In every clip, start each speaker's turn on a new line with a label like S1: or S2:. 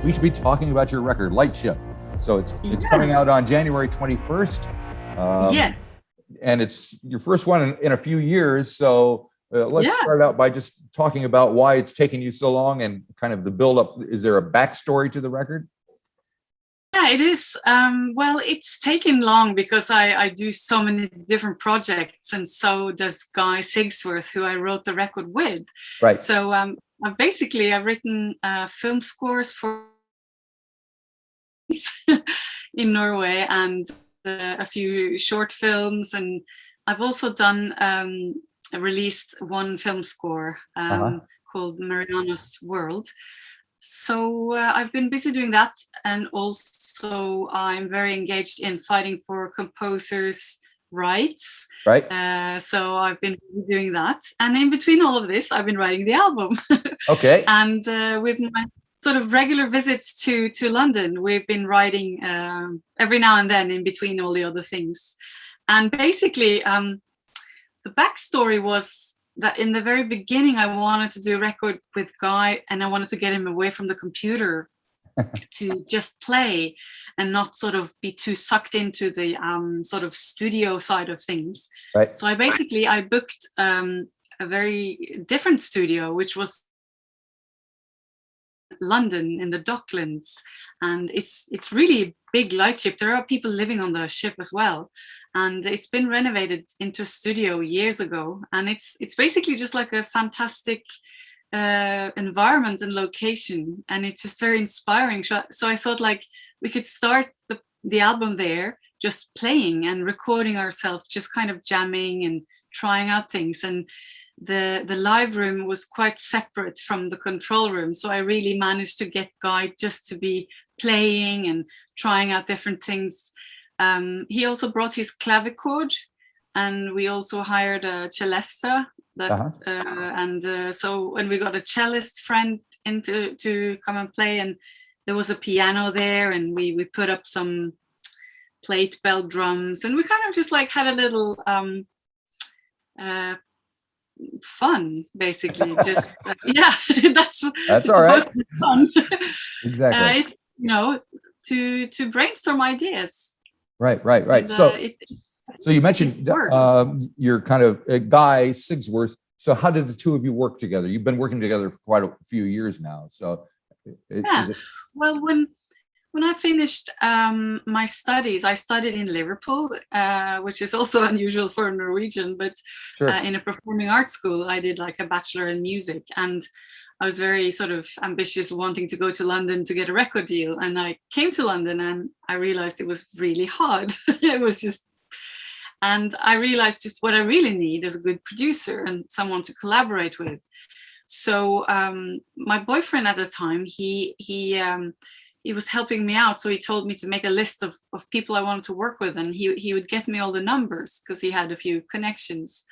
S1: we should be talking about your record, Lightship. So it's coming out on January 21st.
S2: Yeah.
S1: And it's your first one in a few years. So let's start out by just talking about why it's taken you so long and kind of the build-up. Is there a backstory to the record?
S2: Yeah, it is. Well, it's taken long because I do so many different projects, and so does Guy Sigsworth, who I wrote the record with.
S1: Right.
S2: So I've written film scores for in Norway and a few short films, and I've also done released one film score called Mariana's World. So I've been busy doing that, and also I'm very engaged in fighting for composers' rights.
S1: Right.
S2: So I've been doing that, and in between all of this, I've been writing the album.
S1: Okay.
S2: And with my sort of regular visits to London, we've been writing every now and then in between all the other things. And basically, the backstory was that in the very beginning, I wanted to do a record with Guy, and I wanted to get him away from the computer to just play and not sort of be too sucked into the sort of studio side of things.
S1: Right.
S2: So I booked a very different studio, which was London in the Docklands, and it's really big lightship. There are people living on the ship as well, and it's been renovated into a studio years ago, and it's basically just like a fantastic environment and location, and it's just very inspiring. So I thought like we could start the album there, just playing and recording ourselves, just kind of jamming and trying out things. And the live room was quite separate from the control room, so I really managed to get Guy just to be playing and trying out different things. He also brought his clavichord, and we also hired a cellista that so when we got a cellist friend in to come and play, and there was a piano there, and we put up some plate bell drums, and we kind of just like had a little fun, basically. Just that's
S1: all right.
S2: To be fun.
S1: Exactly.
S2: To brainstorm ideas.
S1: Right. And, so you mentioned you're kind of Guy Sigsworth. So how did the two of you work together? You've been working together for quite a few years now. So
S2: well, when I finished my studies, I studied in Liverpool, which is also unusual for a Norwegian, but in a performing arts school, I did like a bachelor in music, and I was very sort of ambitious, wanting to go to London to get a record deal. And I came to London, and I realized it was really hard. And I realized just what I really need is a good producer and someone to collaborate with. So my boyfriend at the time, he was helping me out. So he told me to make a list of people I wanted to work with, and he would get me all the numbers because he had a few connections.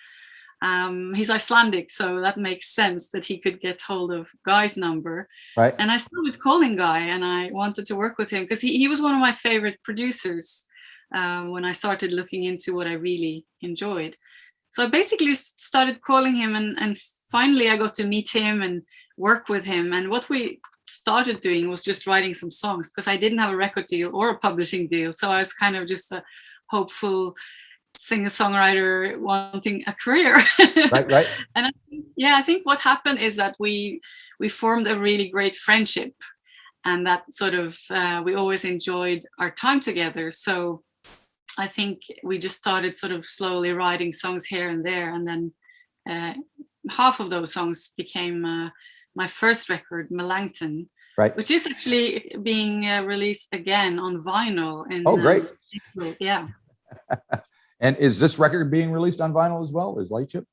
S2: He's Icelandic, so that makes sense that he could get hold of Guy's number.
S1: Right.
S2: And I started calling Guy, and I wanted to work with him because he was one of my favorite producers when I started looking into what I really enjoyed. So I basically started calling him, and finally I got to meet him and work with him. And what we started doing was just writing some songs, because I didn't have a record deal or a publishing deal. So I was kind of just a hopeful singer-songwriter wanting a career.
S1: Right.
S2: And I think what happened is that we formed a really great friendship, and that sort of we always enjoyed our time together. So I think we just started sort of slowly writing songs here and there, and then half of those songs became my first record, Melanchthon, which is actually being released again on vinyl.
S1: Great.
S2: April. Yeah.
S1: And is this record being released on vinyl as well? Is Lightship?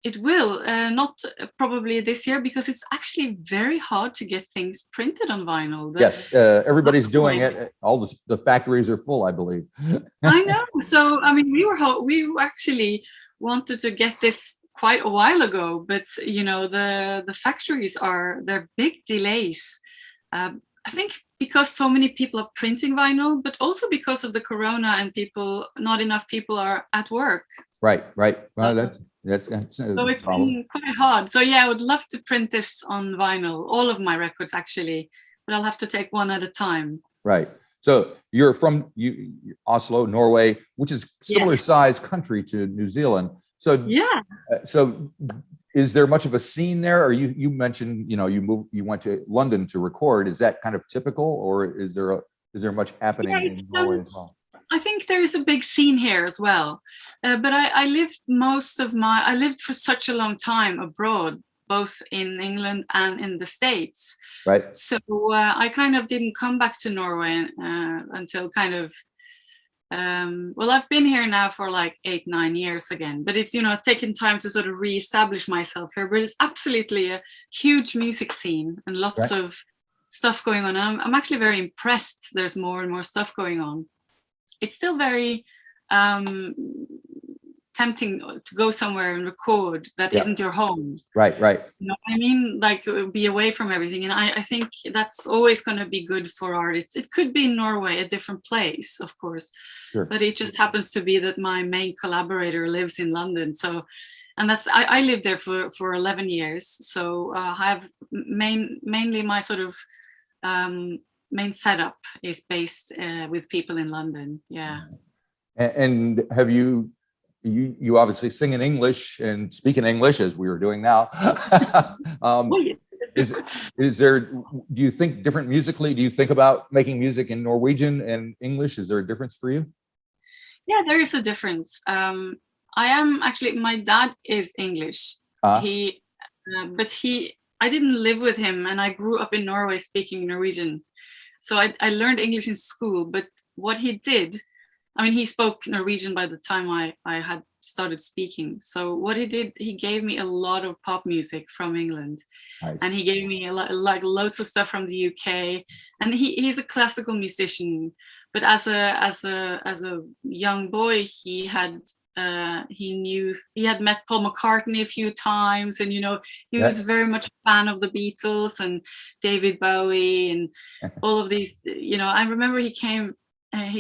S2: It will, not probably this year, because it's actually very hard to get things printed on vinyl.
S1: Yes, everybody's doing it. All the factories are full, I believe.
S2: I know. So, I mean, we actually wanted to get this quite a while ago, but the factories they're big delays. I think because so many people are printing vinyl, but also because of the corona and not enough people are at work.
S1: Right. Well, that's
S2: so it's been quite hard. So yeah, I would love to print this on vinyl. All of my records actually, but I'll have to take one at a time.
S1: Right. So you're from Oslo, Norway, which is similar size country to New Zealand. So so is there much of a scene there? Or you mentioned, you went to London to record. Is that kind of typical, or is there much happening in Norway as well?
S2: I think there is a big scene here as well. But I lived for such a long time abroad, both in England and in the States.
S1: Right.
S2: So I kind of didn't come back to Norway until kind of, I've been here now for like 8-9 years again, but it's, taken time to sort of reestablish myself here. But it's absolutely a huge music scene and lots of stuff going on. I'm actually very impressed. There's more and more stuff going on. It's still very tempting to go somewhere and record that isn't your home.
S1: Right.
S2: You know what I mean? Like be away from everything. And I think that's always going to be good for artists. It could be in Norway, a different place, of course.
S1: Sure.
S2: But it just happens to be that my main collaborator lives in London. So, and I lived there for 11 years. So I have mainly my sort of main setup is based with people in London. Yeah.
S1: And have you obviously sing in English and speak in English, as we were doing now. Is there, do you think different musically? Do you think about making music in Norwegian and English? Is there a difference for you?
S2: Yeah, there is a difference. My dad is English. I didn't live with him, and I grew up in Norway speaking Norwegian. So I learned English in school, but what he did, he spoke Norwegian by the time I had started speaking. So what he did, he gave me a lot of pop music from England. Nice. And he gave me loads of stuff from the UK. And he's a classical musician, but as a young boy, he had met Paul McCartney a few times, and he was very much a fan of the Beatles and David Bowie and all of these. I remember he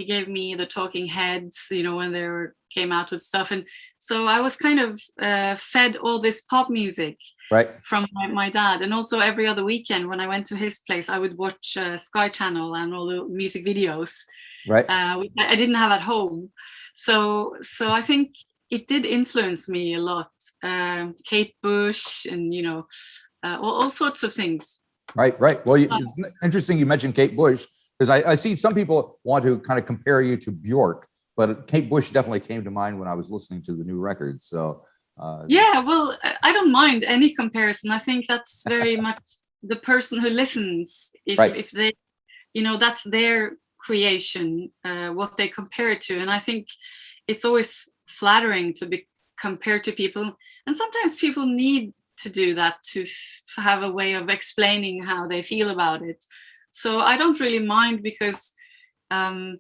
S2: gave me the Talking Heads, when they came out with stuff, and so I was kind of fed all this pop music from my dad. And also every other weekend when I went to his place, I would watch Sky Channel and all the music videos. Which I didn't have at home. So I think it did influence me a lot. Kate Bush and all sorts of things. Right.
S1: Well, it's interesting you mentioned Kate Bush, because I see some people want to kind of compare you to Bjork, but Kate Bush definitely came to mind when I was listening to the new record. So
S2: well, I don't mind any comparison. I think that's very much the person who listens. If they, that's their creation, what they compare it to. And I think it's always flattering to be compared to people, and sometimes people need to do that to have a way of explaining how they feel about it. So I don't really mind, because I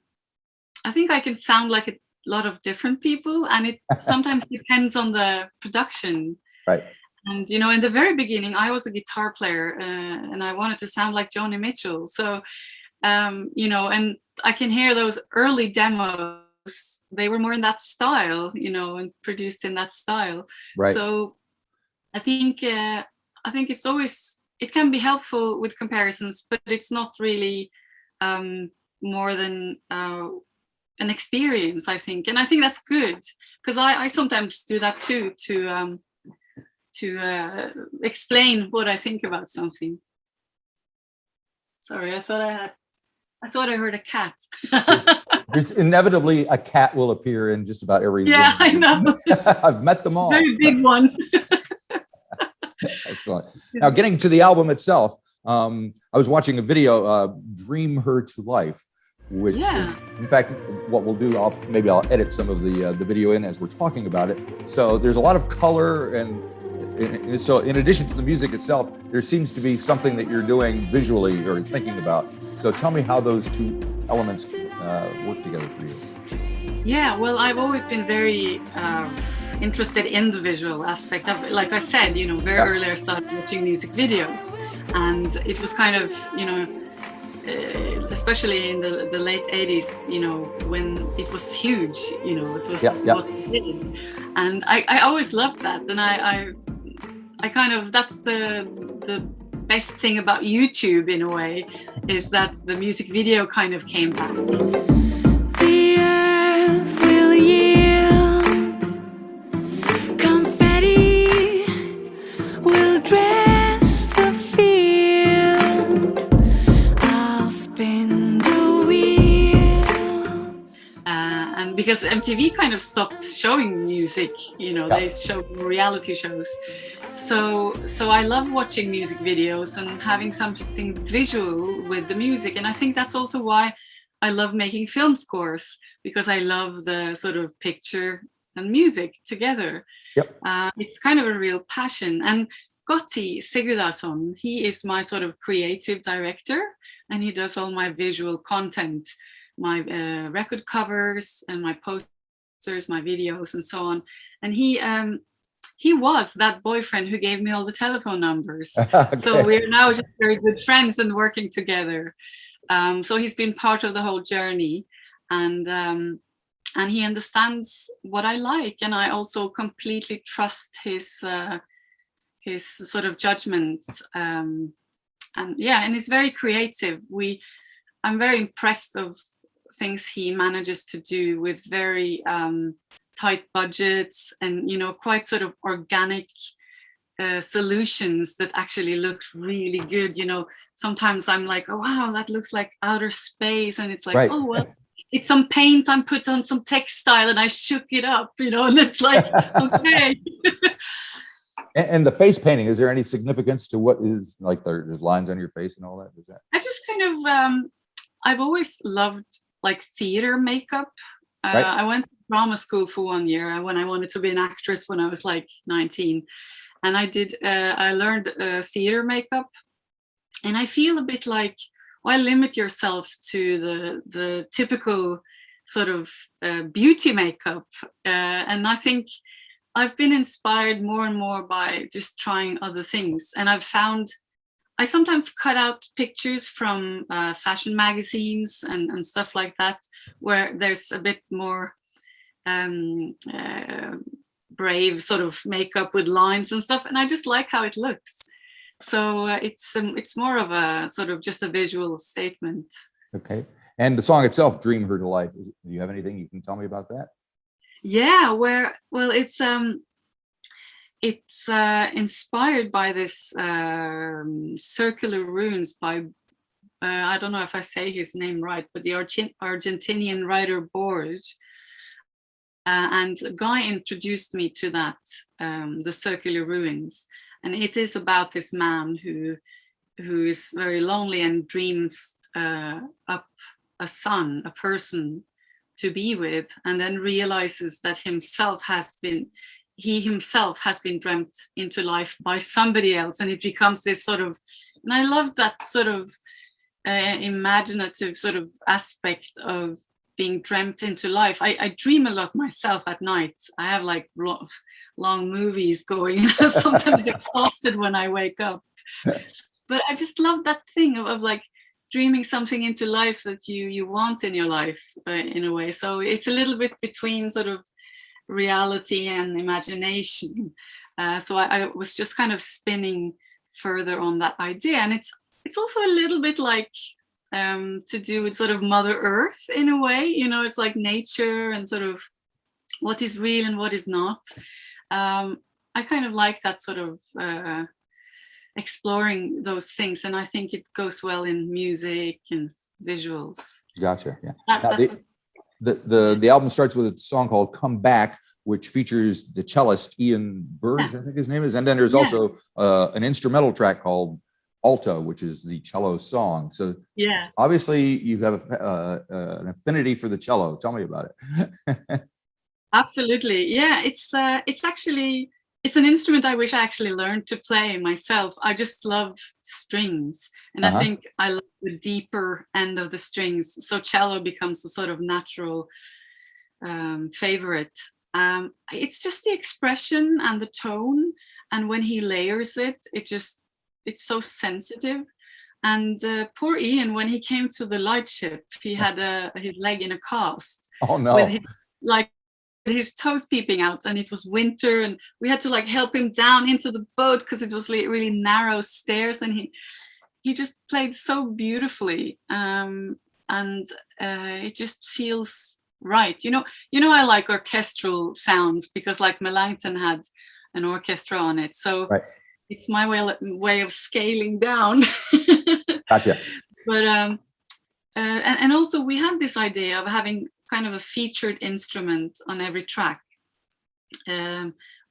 S2: think I can sound like a lot of different people, and it sometimes depends on the production. Right. And in the very beginning, I was a guitar player, and I wanted to sound like Joni Mitchell. So and I can hear those early demos, they were more in that style, and produced in that style. Right. So I think it's always, it can be helpful with comparisons, but it's not really more than an experience, I think. And I think that's good, because I sometimes do that too, to explain what I think about something. Sorry, I thought I heard a cat.
S1: Inevitably, a cat will appear in just about every.
S2: Yeah, I know.
S1: I've met them all.
S2: Very big one.
S1: Excellent. Now, getting to the album itself, I was watching a video, "Dream Her to Life," which, in fact, what we'll do, I'll edit some of the video in as we're talking about it. So there's a lot of color, and so in addition to the music itself, there seems to be something that you're doing visually or thinking about. So tell me how those two elements work together for you.
S2: Yeah, well, I've always been very interested in the visual aspect of it. Like I said, very early I started watching music videos, and it was kind of, especially in the late 80s, when it was huge, it was what it did. And I always loved that. And I kind of, that's the best thing about YouTube in a way is that the music video kind of came back.
S3: The earth will yield, confetti will dress the field, I'll spin the wheel.
S2: And because MTV kind of stopped showing music, they showed reality shows. So I love watching music videos and having something visual with the music. And I think that's also why I love making film scores, because I love the sort of picture and music together.
S1: Yep.
S2: It's kind of a real passion. And Guy Sigsworth, he is my sort of creative director, and he does all my visual content, my record covers and my posters, my videos and so on. And he was that boyfriend who gave me all the telephone numbers. Okay. So we're now just very good friends and working together. So he's been part of the whole journey, and he understands what I like, and I also completely trust his sort of judgment. And he's very creative. I'm very impressed of things he manages to do with very tight budgets and quite sort of organic solutions that actually look really good. Sometimes I'm like, oh wow, that looks like outer space, and it's like, right. Oh well, it's some paint I put on some textile and I shook it up, and it's like, okay.
S1: And the face painting, is there any significance to what is like there's lines on your face and all that? Is that?
S2: I just kind of I've always loved like theater makeup. Right. I went to drama school for 1 year when I wanted to be an actress when I was like 19. And I learned theater makeup. And I feel a bit like, why limit yourself to the typical sort of beauty makeup? And I think I've been inspired more and more by just trying other things. And I sometimes cut out pictures from fashion magazines and stuff like that, where there's a bit more brave sort of makeup with lines and stuff, and I just like how it looks. So it's more of a sort of just a visual statement.
S1: Okay. And the song itself, "Dream Her to Life," do you have anything you can tell me about that?
S2: Yeah, it's inspired by this circular runes by I don't know if I say his name right, but the Argentinian writer Borges. And Guy introduced me to that, the circular ruins, and it is about this man who is very lonely and dreams up a person to be with, and then realizes that he himself has been dreamt into life by somebody else, and it becomes this sort of, and I love that sort of imaginative sort of aspect of being dreamt into life. I dream a lot myself at night. I have like long movies going. Sometimes exhausted when I wake up. But I just love that thing of like dreaming something into life that you want in your life in a way. So it's a little bit between sort of reality and imagination. So I was just kind of spinning further on that idea. And it's also a little bit like to do with sort of Mother Earth in a way, it's like nature and sort of what is real and what is not. I kind of like that sort of exploring those things, and I think it goes well in music and visuals.
S1: Gotcha. Yeah. The album starts with a song called "Come Back," which features the cellist Ian Burge, I think his name is, and then there's also an instrumental track called Alta, which is the cello song. So obviously you have an affinity for the cello. Tell me about it.
S2: Absolutely. Yeah, it's an instrument I wish I actually learned to play myself. I just love strings, and I think I love the deeper end of the strings. So cello becomes a sort of natural favorite. It's just the expression and the tone, and when he layers it, it's so sensitive. And poor Ian, when he came to the Lightship, he had his leg in a cast.
S1: Oh no!
S2: With his, like his toes peeping out, and it was winter, and we had to like help him down into the boat because it was really narrow stairs, and he just played so beautifully, and it just feels right. You know, I like orchestral sounds because like Melanchthon had an orchestra on it, so
S1: right.
S2: It's my way of scaling down.
S1: Gotcha.
S2: But and also we had this idea of having kind of a featured instrument on every track,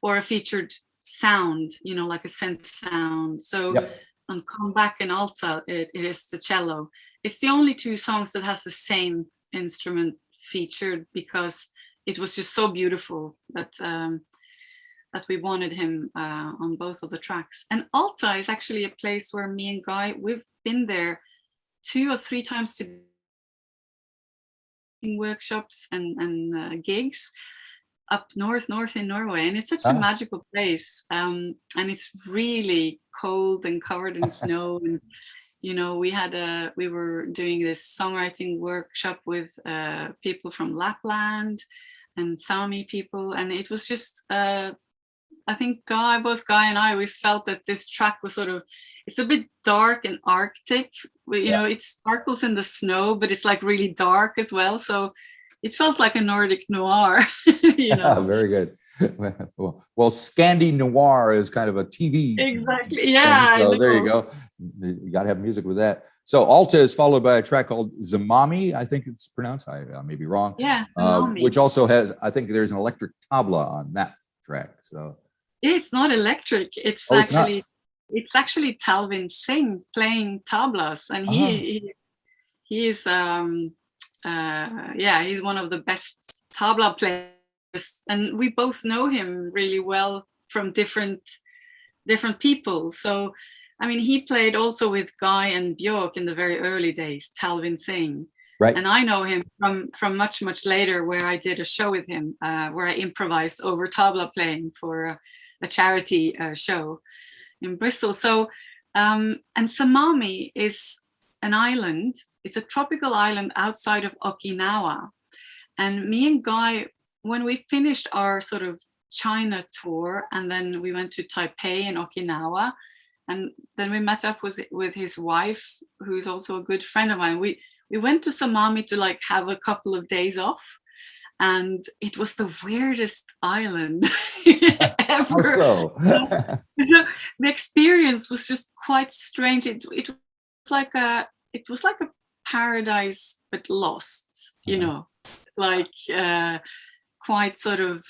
S2: or a featured sound, you know, like a synth sound. So
S1: Yep.
S2: on Comeback and Alta, it is the cello. It's the only two songs that has the same instrument featured because it was just so beautiful that that we wanted him on both of the tracks. And Alta is actually a place where me and Guy, we've been there 2 or 3 times to workshops and gigs up north in Norway, and it's such a magical place, and it's really cold and covered in snow. And you know, we were doing this songwriting workshop with people from Lapland and Sami people, and it was just I think both Guy and I, we felt that this track was sort of, it's a bit dark and Arctic. You know, it sparkles in the snow, but it's like really dark as well. So it felt like a Nordic noir. You know,
S1: very good. Well, Scandi Noir is kind of a TV.
S2: Exactly. Yeah.
S1: So there you go. You got to have music with that. So Alta is followed by a track called Zamami, I think it's pronounced. I may be wrong.
S2: Yeah.
S1: Which also has, I think there's an electric tabla on that track. So
S2: it's not electric. It's actually Talvin Singh playing tablas, and he is he's one of the best tabla players, and we both know him really well from different people. So I mean, he played also with Guy and Björk in the very early days, Talvin Singh.
S1: Right.
S2: And I know him from much later, where I did a show with him, where I improvised over tabla playing for a charity show in Bristol. So, and Zamami is an island. It's a tropical island outside of Okinawa. And me and Guy, when we finished our sort of China tour, and then we went to Taipei and Okinawa, and then we met up with his wife, who's also a good friend of mine. We went to Zamami to like have a couple of days off, and it was the weirdest island ever.
S1: So
S2: the experience was just quite strange. It was like a paradise but lost, you know, like quite sort of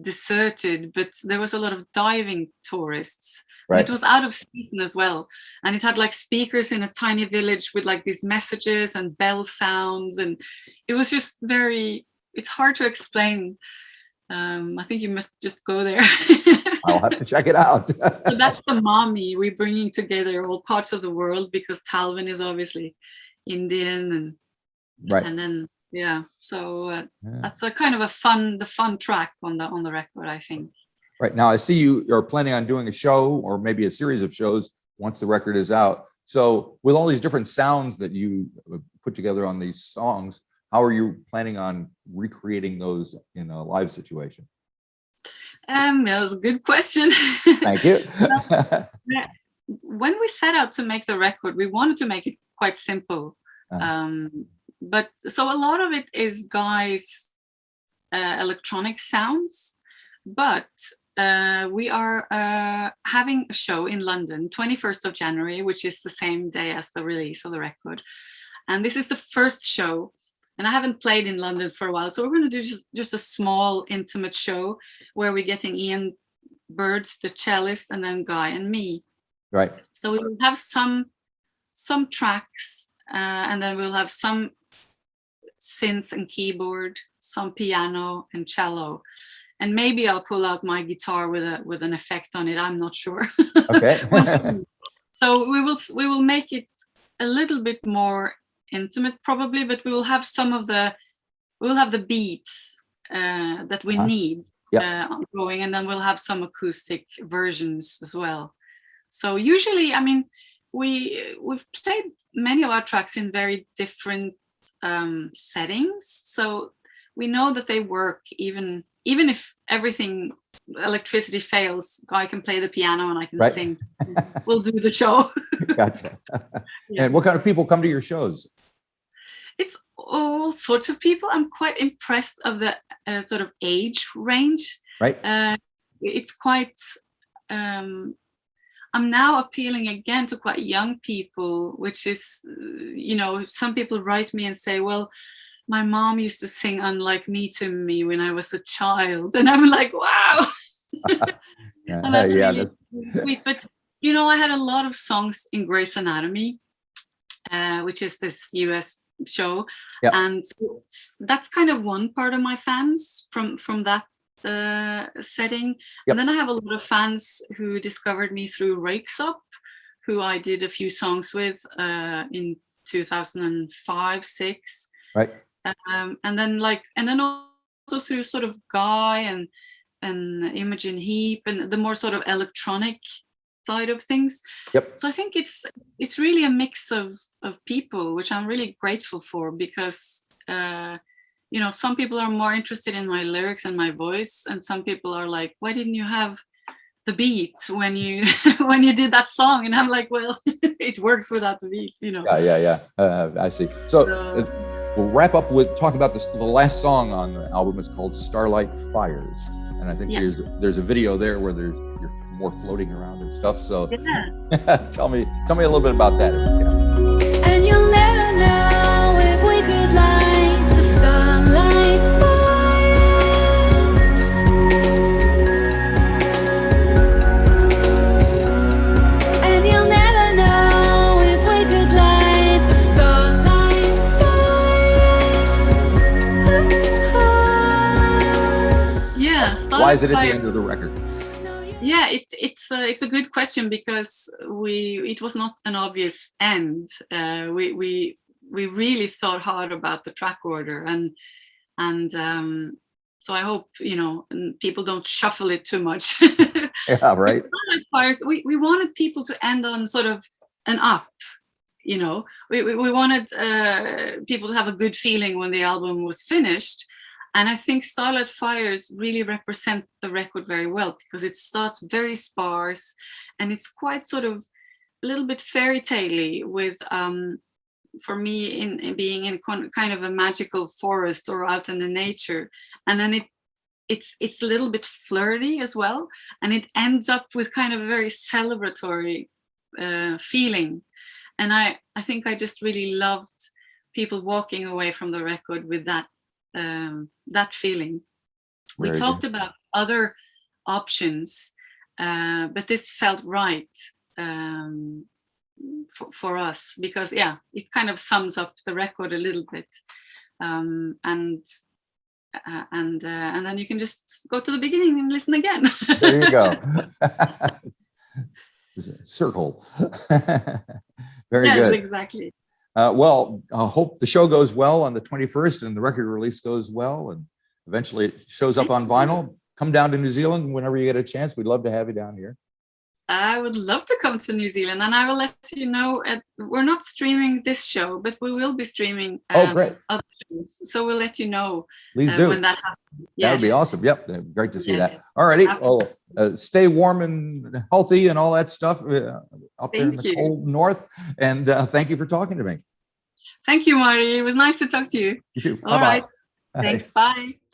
S2: deserted, but there was a lot of diving tourists. Right. It was out of season as well, and it had like speakers in a tiny village with like these messages and bell sounds, and it was just it's hard to explain. I think you must just go there.
S1: I'll have to check it out.
S2: So that's the Zamami. We're bringing together all parts of the world because Talvin is obviously Indian, and
S1: right.
S2: And then so that's a kind of the fun track on the record, I think.
S1: Right. Now I see you're planning on doing a show or maybe a series of shows once the record is out. So with all these different sounds that you put together on these songs, how are you planning on recreating those in a live situation?
S2: That's a good question.
S1: Thank you.
S2: When we set out to make the record, we wanted to make it quite simple. But so a lot of it is Guy's electronic sounds, but we are having a show in London, 21st of January, which is the same day as the release of the record. And this is the first show, and I haven't played in London for a while. So we're going to do just a small intimate show where we're getting Ian Birds, the cellist, and then Guy and me.
S1: Right.
S2: So we will have some tracks, and then we'll have some synth and keyboard, some piano and cello, and maybe I'll pull out my guitar with an effect on it. I'm not sure.
S1: Okay.
S2: So we will make it a little bit more intimate probably, but we will have the beats that we need going, and then we'll have some acoustic versions as well. So usually, I mean, we've played many of our tracks in very different settings. So we know that they work even if everything, electricity fails. Guy can play the piano and I can sing. We'll do the show.
S1: Gotcha. And what kind of people come to your shows?
S2: It's all sorts of people. I'm quite impressed of the sort of age range.
S1: Right.
S2: It's quite. I'm now appealing again to quite young people, which is, some people write me and say, well, my mom used to sing Unlike Me to me when I was a child. And I'm like, wow. And that's really sweet. But, I had a lot of songs in Grey's Anatomy, which is this US show.
S1: Yep.
S2: And that's kind of one part of my fans from that setting. Yep. And then I have a lot of fans who discovered me through Rakes Up, who I did a few songs with in 2005-06.
S1: Right.
S2: And then also through sort of Guy and Imogen Heap and the more sort of electronic side of things.
S1: Yep.
S2: So I think it's really a mix of people, which I'm really grateful for, because some people are more interested in my lyrics and my voice, and some people are like, why didn't you have the beat when you when you did that song? And I'm like, well, it works without the beat,
S1: Yeah. I see. So we'll wrap up with talking about this. The last song on the album is called Starlight Fires, and I think there's a video there where you're more floating around and stuff. So tell me a little bit about that, if you can.
S3: And you'll never know if we could light the starlight fires. And you'll never know if we could light the starlight fires.
S2: Yeah.
S1: Why is it at the end of the record?
S2: Yeah, it's a good question, because it was not an obvious end. We really thought hard about the track order, and so I hope people don't shuffle it too much.
S1: Yeah, right.
S2: Starlight Fires, we wanted people to end on sort of an up. We wanted people to have a good feeling when the album was finished. And I think Starlight Fires really represent the record very well, because it starts very sparse and it's quite sort of a little bit fairy tale-y, with, for me, in being in kind of a magical forest or out in the nature. And then it's a little bit flirty as well. And it ends up with kind of a very celebratory feeling. And I think I just really loved people walking away from the record with that feeling. We talked about other options, but this felt right for us, because it kind of sums up the record a little bit, and then you can just go to the beginning and listen again.
S1: There you go. Circle. Very good.
S2: Yes, exactly.
S1: Well, I hope the show goes well on the 21st and the record release goes well, and eventually it shows up on vinyl. Come down to New Zealand whenever you get a chance. We'd love to have you down here.
S2: I would love to come to New Zealand, and I will let you know. We're not streaming this show, but we will be streaming
S1: great.
S2: other shows. So we'll let you know.
S1: Please do.
S2: When that happens.
S1: That would be awesome. Yep. Great to see that. All righty. Well, stay warm and healthy and all that stuff up there in the cold north. And thank you for talking to me.
S2: Thank you, Marty. It was nice to talk to you.
S1: You too.
S2: All right. Thanks. Bye.